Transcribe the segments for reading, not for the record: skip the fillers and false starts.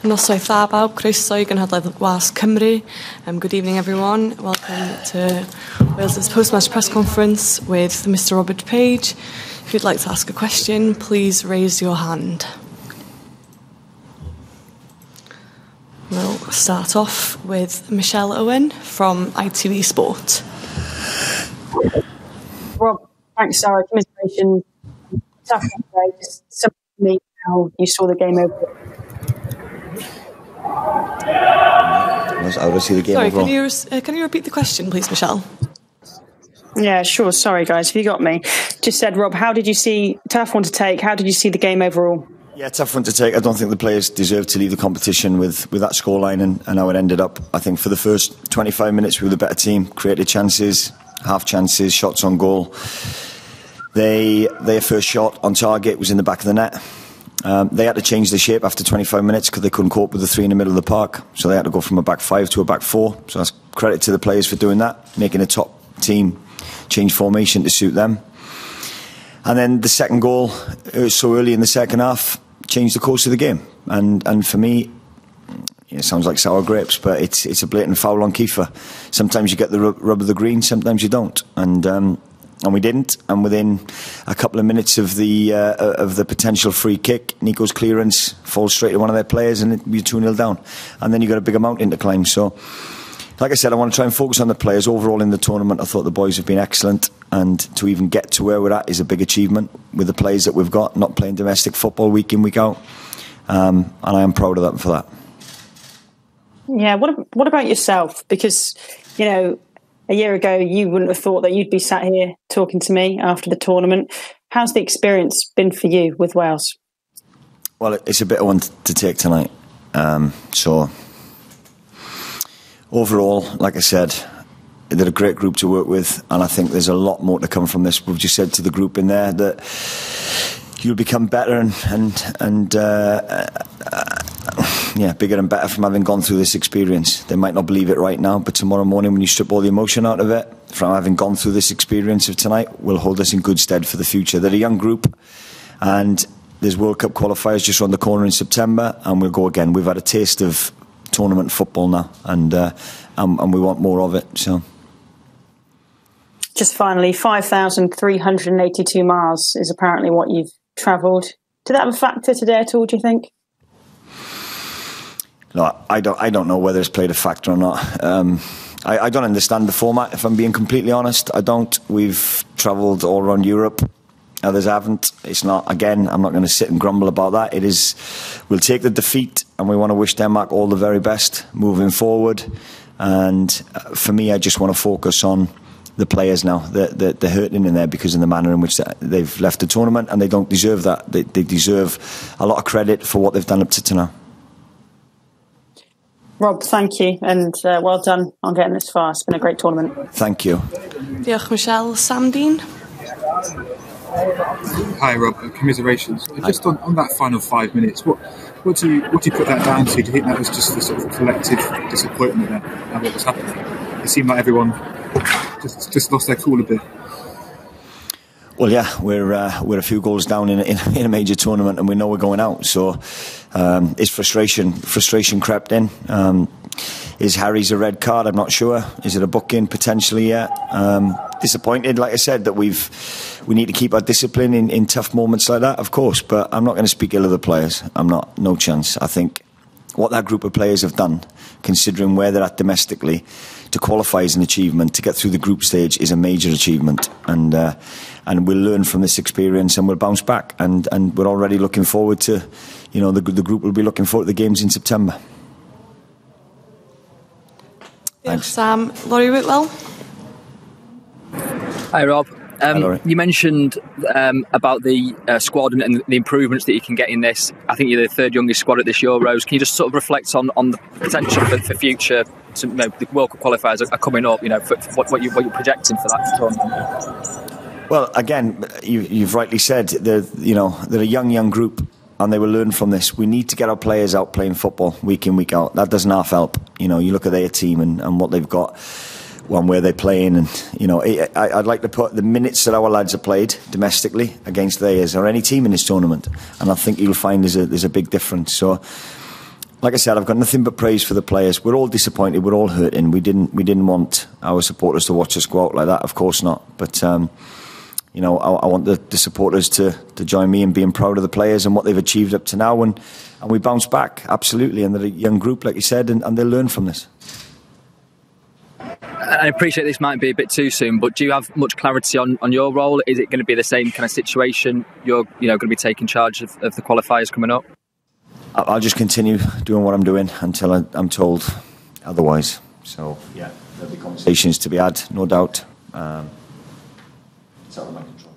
Noswaith dda bawb, croeso I Gynhadledd Was Cymru. Good evening everyone. Welcome to Wales's post-match press conference with Mr Robert Page. If you'd like to ask a question, please raise your hand. We'll start off with Michelle Owen from ITV Sport. Rob, thanks, Sarah. Commiseration. Tough day. Just some of me how you saw the game over. I would see the game overall. Sorry, can you repeat the question, please, Michelle? Yeah, sure. Sorry, guys. Have you got me? Just said, Rob, how did you see, tough one to take, how did you see the game overall? Yeah, tough one to take. I don't think the players deserved to leave the competition with that scoreline and how it ended up. I think for the first 25 minutes we were the better team, created chances, half chances, shots on goal. Their first shot on target was in the back of the net. They had to change the shape after 25 minutes because they couldn't cope with the three in the middle of the park. So they had to go from a back five to a back four. So that's credit to the players for doing that, making a top team change formation to suit them. And then the second goal, it was so early in the second half, changed the course of the game. And for me, it sounds like sour grapes, but it's a blatant foul on Kiefer. Sometimes you get the rub of the green, sometimes you don't. And we didn't. And within a couple of minutes of the potential free kick, Nico's clearance falls straight to one of their players, and you're 2-0 down. And then you've got a bigger mountain to climb. So, like I said, I want to try and focus on the players. Overall in the tournament, I thought the boys have been excellent. And to even get to where we're at is a big achievement with the players that we've got, not playing domestic football week in, week out. And I am proud of them for that. Yeah, what about yourself? Because, you know, a year ago, you wouldn't have thought that you'd be sat here talking to me after the tournament. How's the experience been for you with Wales? Well, it's a bitter one to take tonight. So, overall, like I said, they're a great group to work with, and I think there's a lot more to come from this. We've just said to the group in there that you'll become better and bigger and better from having gone through this experience. They might not believe it right now, but tomorrow morning when you strip all the emotion out of it, from having gone through this experience of tonight, will hold us in good stead for the future. They're a young group, and there's World Cup qualifiers just around the corner in September, and we'll go again. We've had a taste of tournament football now, and we want more of it. So, just finally, 5,382 miles is apparently what you've travelled. Did that have a factor today at all, do you think? No, I don't know whether it's played a factor or not. I don't understand the format, if I'm being completely honest. I don't. We've travelled all around Europe. Others haven't. It's not, again, I'm not going to sit and grumble about that. It is, we'll take the defeat and we want to wish Denmark all the very best moving forward. And for me, I just want to focus on the players now. They're hurting in there because of the manner in which they've left the tournament, and they don't deserve that. They deserve a lot of credit for what they've done up to now. Rob, thank you, and well done on getting this far. It's been a great tournament. Thank you. Diolch, Michelle. Sam Dean. Hi, Rob. Commiserations. Just on that final 5 minutes, what do you put that down to? Do you think that was just the sort of collective disappointment at what was happening? It seemed like everyone just lost their cool a bit. Well, yeah, we're a few goals down in a major tournament, and we know we're going out. So it's frustration crept in. Is Harry's a red card? I'm not sure. Is it a booking potentially? Yeah. Disappointed, like I said, that we need to keep our discipline in tough moments like that, of course. But I'm not going to speak ill of the players. I'm not. No chance. I think what that group of players have done, considering where they're at domestically, to qualify is an achievement. To get through the group stage is a major achievement, and we'll learn from this experience and we'll bounce back. And we're already looking forward to, you know, the group will be looking forward to the games in September. Thanks, Sam. Laurie Whitwell. Hi, Rob. Hi, you mentioned about the squad and the improvements that you can get in this. I think you're the third youngest squad at this Euros. Can you just sort of reflect on the potential for future? The World Cup qualifiers are coming up. You know, for what you're projecting for that tournament. Well, again, you've rightly said they're a young group, and they will learn from this. We need to get our players out playing football week in, week out. That doesn't half help. You know, you look at their team and what they've got. Where they're playing, and you know, I'd like to put the minutes that our lads have played domestically against theirs or any team in this tournament, and I think you'll find there's a big difference. So like I said, I've got nothing but praise for the players. We're all disappointed. We're all hurting. We didn't want our supporters to watch us go out like that. Of course not. But you know, I want the supporters to join me in being proud of the players and what they've achieved up to now. And we bounce back, absolutely. And they're a young group, like you said, and they'll learn from this. I appreciate this might be a bit too soon, but do you have much clarity on your role? Is it going to be the same kind of situation? You're going to be taking charge of the qualifiers coming up? I'll just continue doing what I'm doing until I'm told otherwise. So, yeah, there'll be conversations to be had, no doubt. It's out of my control.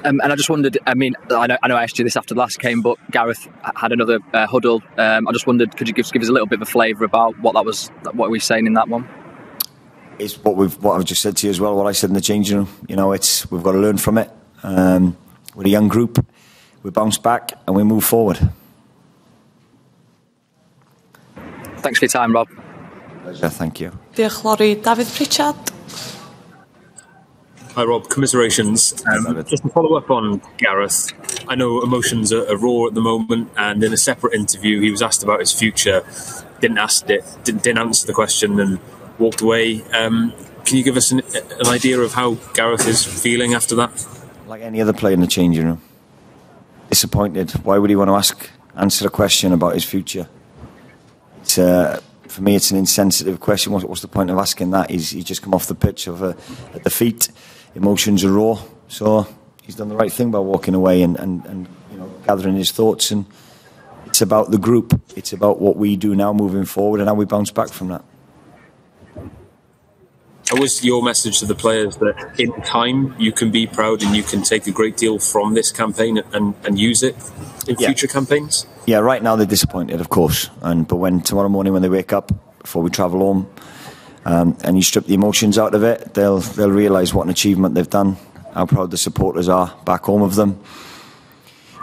And I just wondered, I mean, I know I asked you this after the last game, but Gareth had another huddle. I just wondered, could you give us a little bit of a flavour about what we were saying in that one? It's what I've just said to you as well, what I said in the changing room. You know, we've got to learn from it. We're a young group. We bounce back and we move forward. Thanks for your time, Rob. Pleasure, thank you. Diolch, Laurie. David Pritchard. Hi Rob, commiserations. Just to follow up on Gareth, I know emotions are raw at the moment, and in a separate interview he was asked about his future, didn't answer the question and walked away. Can you give us an idea of how Gareth is feeling after that? Like any other player in the changing room. Disappointed. Why would he want to answer a question about his future? It's, for me, it's an insensitive question. What's the point of asking that? He's just come off the pitch of a defeat. Emotions are raw, so he's done the right thing by walking away and you know, gathering his thoughts. And it's about the group. It's about what we do now moving forward and how we bounce back from that. What was your message to the players that in time you can be proud and you can take a great deal from this campaign and use it in future campaigns? Yeah, right now they're disappointed, of course. But when tomorrow morning when they wake up, before we travel home, and you strip the emotions out of it, they'll realise what an achievement they've done, how proud the supporters are back home of them.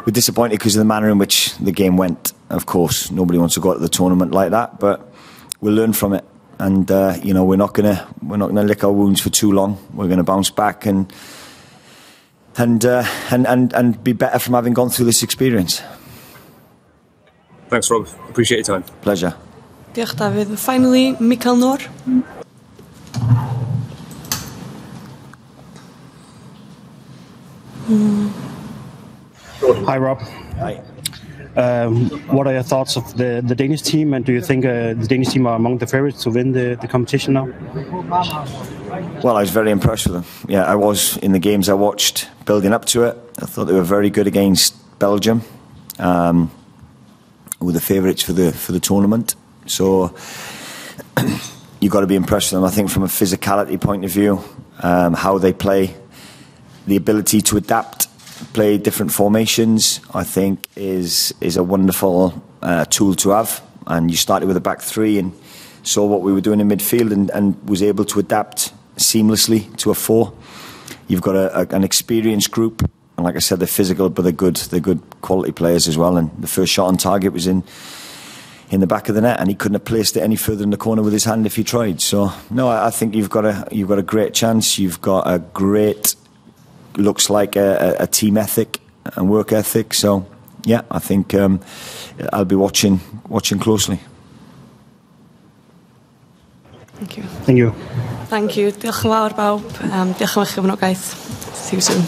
We're disappointed because of the manner in which the game went. Of course, nobody wants to go to the tournament like that, but we'll learn from it. And you know, we're not gonna lick our wounds for too long. We're gonna bounce back and be better from having gone through this experience. Thanks, Rob. Appreciate your time. Pleasure. Diolch, David. Finally, Michael Noor. Hi, Rob. Hi. What are your thoughts of the Danish team, and do you think the Danish team are among the favourites to win the competition now? Well, I was very impressed with them. Yeah, I was in the games I watched building up to it. I thought they were very good against Belgium, who were the favourites for the tournament. So you've got to be impressed with them. I think from a physicality point of view, how they play, the ability to adapt, play different formations, I think is a wonderful tool to have. And you started with a back three and saw what we were doing in midfield and was able to adapt seamlessly to a four. You've got an experienced group, and like I said, they're physical, but they're good quality players as well. And the first shot on target was in the back of the net, and he couldn't have placed it any further in the corner with his hand if he tried. So no, I think you've got a great chance. You've got a great, looks like a team ethic and work ethic. So yeah, I think I'll be watching closely. Thank you. Thank you. Thank you. Diolch yn fawr bawb. Diolch am eich gefnogaeth. See you soon.